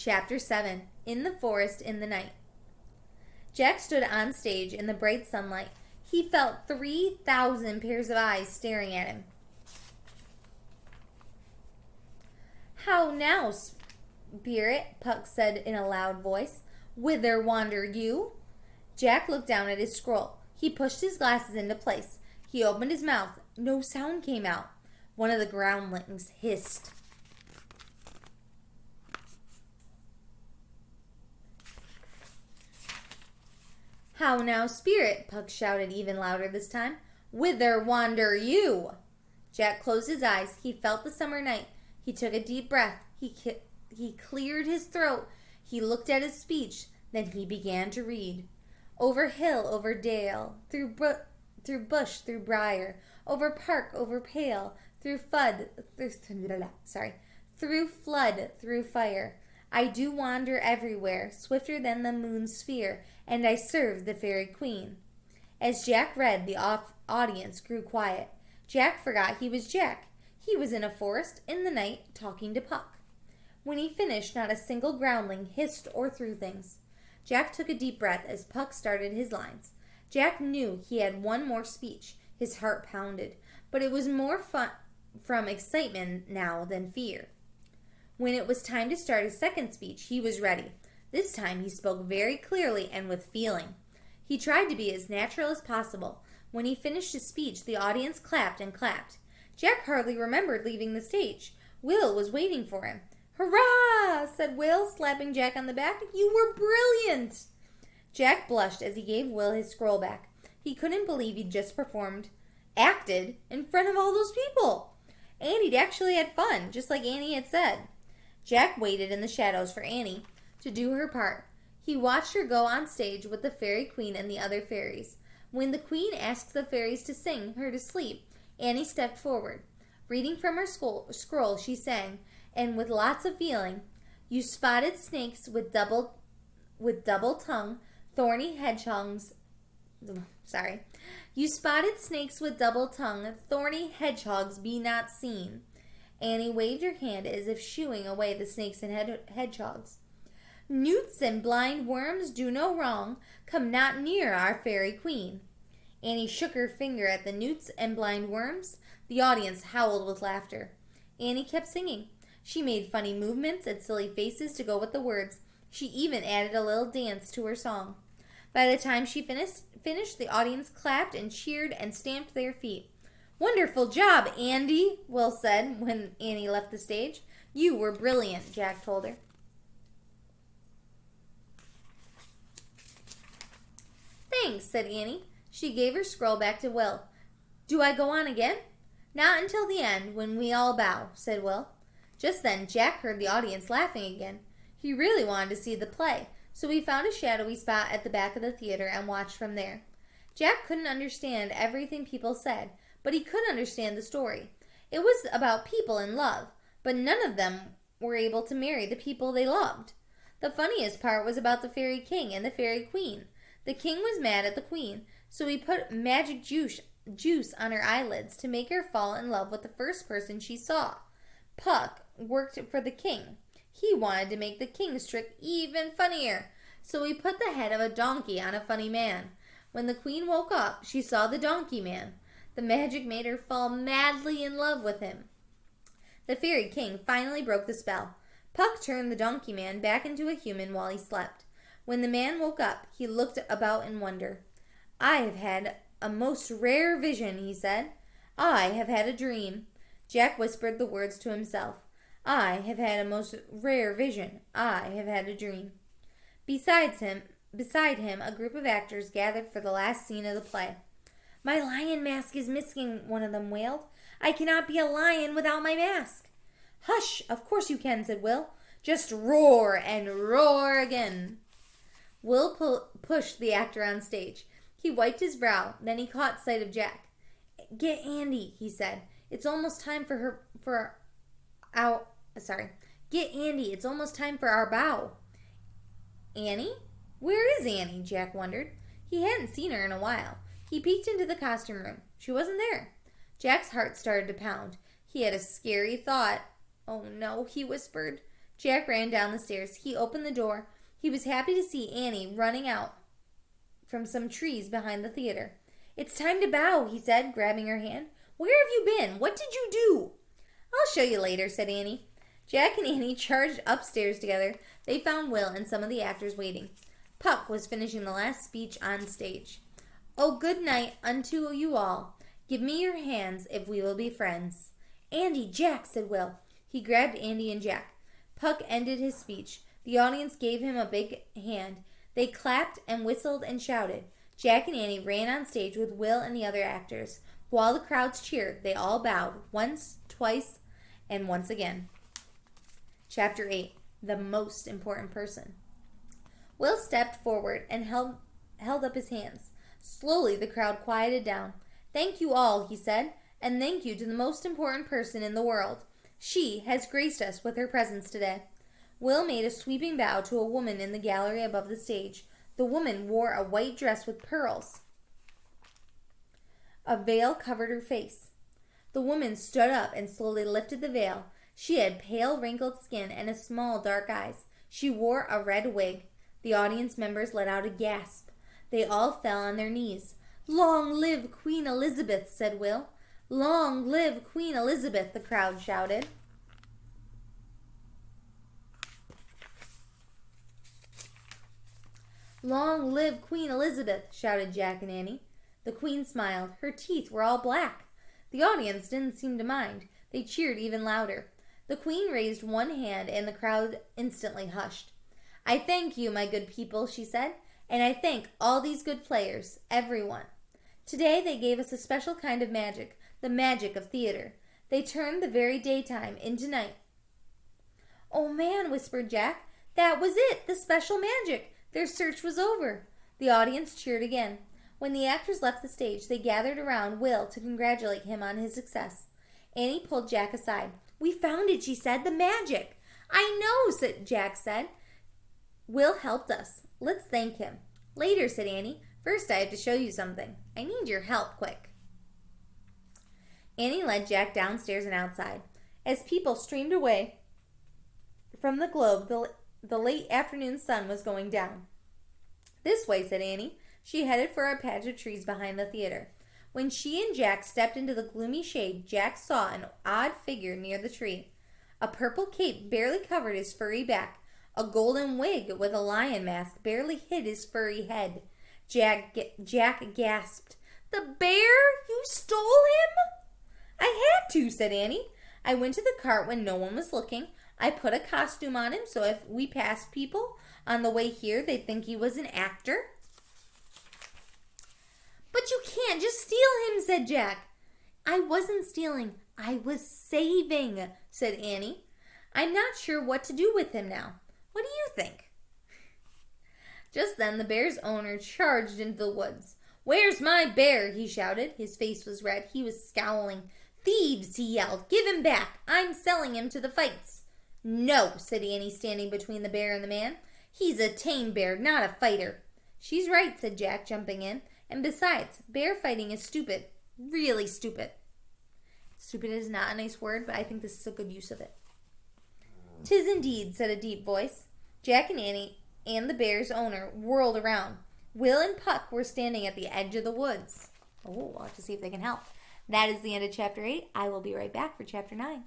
Chapter 7. In the Forest in the Night. Jack stood on stage in the bright sunlight. He felt 3,000 pairs of eyes staring at him. "How now, spirit?" Puck said in a loud voice. "Whither wander you?" Jack looked down at his scroll. He pushed his glasses into place. He opened his mouth. No sound came out. One of the groundlings hissed. "How now, spirit?" Puck shouted even louder this time. "Whither wander you?" Jack closed his eyes. He felt the summer night. He took a deep breath. He cleared his throat. He looked at his speech. Then he began to read. Over hill, over dale, through bush, through briar, over park, over pale, through flood, through fire. I do wander everywhere, swifter than the moon's sphere, and I serve the fairy queen. As Jack read, the audience grew quiet. Jack forgot he was Jack. He was in a forest, in the night, talking to Puck. When he finished, not a single groundling hissed or threw things. Jack took a deep breath as Puck started his lines. Jack knew he had one more speech. His heart pounded, but it was more fun from excitement now than fear. When it was time to start his second speech, he was ready. This time he spoke very clearly and with feeling. He tried to be as natural as possible. When he finished his speech, the audience clapped and clapped. Jack hardly remembered leaving the stage. Will was waiting for him. "Hurrah!" said Will, slapping Jack on the back. "You were brilliant!" Jack blushed as he gave Will his scroll back. He couldn't believe he'd just acted, in front of all those people. And he'd actually had fun, just like Annie had said. Jack waited in the shadows for Annie to do her part. He watched her go on stage with the fairy queen and the other fairies. When the queen asked the fairies to sing her to sleep, Annie stepped forward. Reading from her scroll, she sang, and with lots of feeling, "You spotted snakes with double tongue, thorny hedgehogs." "You spotted snakes with double tongue, thorny hedgehogs be not seen." Annie waved her hand as if shooing away the snakes and hedgehogs. "Newts and blind worms do no wrong, come not near our fairy queen." Annie shook her finger at the newts and blind worms. The audience howled with laughter. Annie kept singing. She made funny movements and silly faces to go with the words. She even added a little dance to her song. By the time she finished, the audience clapped and cheered and stamped their feet. "Wonderful job, Andy," Will said when Annie left the stage. "You were brilliant," Jack told her. "Thanks," said Annie. She gave her scroll back to Will. "Do I go on again?" "Not until the end, when we all bow," said Will. Just then, Jack heard the audience laughing again. He really wanted to see the play, so he found a shadowy spot at the back of the theater and watched from there. Jack couldn't understand everything people said, but he could understand the story. It was about people in love, but none of them were able to marry the people they loved. The funniest part was about the fairy king and the fairy queen. The king was mad at the queen, so he put magic juice on her eyelids to make her fall in love with the first person she saw. Puck worked for the king. He wanted to make the king's trick even funnier, so he put the head of a donkey on a funny man. When the queen woke up, she saw the donkey man. The magic made her fall madly in love with him. The fairy king finally broke the spell. Puck turned the donkey man back into a human while he slept. When the man woke up, he looked about in wonder. "I have had a most rare vision," he said. "I have had a dream." Jack whispered the words to himself. "I have had a most rare vision. I have had a dream." Beside him, a group of actors gathered for the last scene of the play. "My lion mask is missing," one of them wailed. "I cannot be a lion without my mask." "Hush! Of course you can," said Will. "Just roar and roar again." Will pushed the actor on stage. He wiped his brow. Then he caught sight of Jack. "Get Andy," he said. "It's almost time Get Andy. It's almost time for our bow." "Annie? Where is Annie?" Jack wondered. He hadn't seen her in a while. He peeked into the costume room. She wasn't there. Jack's heart started to pound. He had a scary thought. "Oh no," he whispered. Jack ran down the stairs. He opened the door. He was happy to see Annie running out from some trees behind the theater. "It's time to bow," he said, grabbing her hand. "Where have you been? What did you do?" "I'll show you later," said Annie. Jack and Annie charged upstairs together. They found Will and some of the actors waiting. Puck was finishing the last speech on stage. "Oh, good night unto you all. Give me your hands if we will be friends." "Andy, Jack," said Will. He grabbed Andy and Jack. Puck ended his speech. The audience gave him a big hand. They clapped and whistled and shouted. Jack and Annie ran on stage with Will and the other actors. While the crowds cheered, they all bowed, once, twice, and once again. Chapter 8. The Most Important Person. Will stepped forward and held up his hands. Slowly, the crowd quieted down. "Thank you all," he said, "and thank you to the most important person in the world. She has graced us with her presence today." Will made a sweeping bow to a woman in the gallery above the stage. The woman wore a white dress with pearls. A veil covered her face. The woman stood up and slowly lifted the veil. She had pale, wrinkled skin and small, dark eyes. She wore a red wig. The audience members let out a gasp. They all fell on their knees. "Long live Queen Elizabeth," said Will. "Long live Queen Elizabeth," the crowd shouted. "Long live Queen Elizabeth," shouted Jack and Annie. The Queen smiled. Her teeth were all black. The audience didn't seem to mind. They cheered even louder. The Queen raised one hand and the crowd instantly hushed. "I thank you, my good people," she said, "and I thank all these good players, everyone. Today they gave us a special kind of magic, the magic of theater. They turned the very daytime into night." "Oh, man," whispered Jack. "That was it, the special magic. Their search was over." The audience cheered again. When the actors left the stage, they gathered around Will to congratulate him on his success. Annie pulled Jack aside. "We found it," she said, "the magic." "I know," Jack said. "Will helped us. Let's thank him." "Later," said Annie. "First I have to show you something. I need your help, quick." Annie led Jack downstairs and outside. As people streamed away from the globe, the late afternoon sun was going down. "This way," said Annie. She headed for a patch of trees behind the theater. When she and Jack stepped into the gloomy shade, Jack saw an odd figure near the tree. A purple cape barely covered his furry back. A golden wig with a lion mask barely hid his furry head. Jack gasped. "The bear? You stole him?" "I had to," said Annie. "I went to the cart when no one was looking. I put a costume on him so if we passed people on the way here, they'd think he was an actor." "But you can't just steal him," said Jack. "I wasn't stealing. I was saving," said Annie. "I'm not sure what to do with him now. What do you think?" Just then the bear's owner charged into the woods. "Where's my bear?" he shouted. His face was red. He was scowling. "Thieves!" he yelled. "Give him back. I'm selling him to the fights." "No," said Annie, standing between the bear and the man. "He's a tame bear, not a fighter." "She's right," said Jack, jumping in. "And besides, bear fighting is stupid. Really stupid." Stupid is not a nice word, but I think this is a good use of it. "'Tis indeed," said a deep voice. Jack and Annie and the bear's owner whirled around. Will and Puck were standing at the edge of the woods. Oh, I'll have to see if they can help. That is the end of Chapter 8. I will be right back for Chapter 9.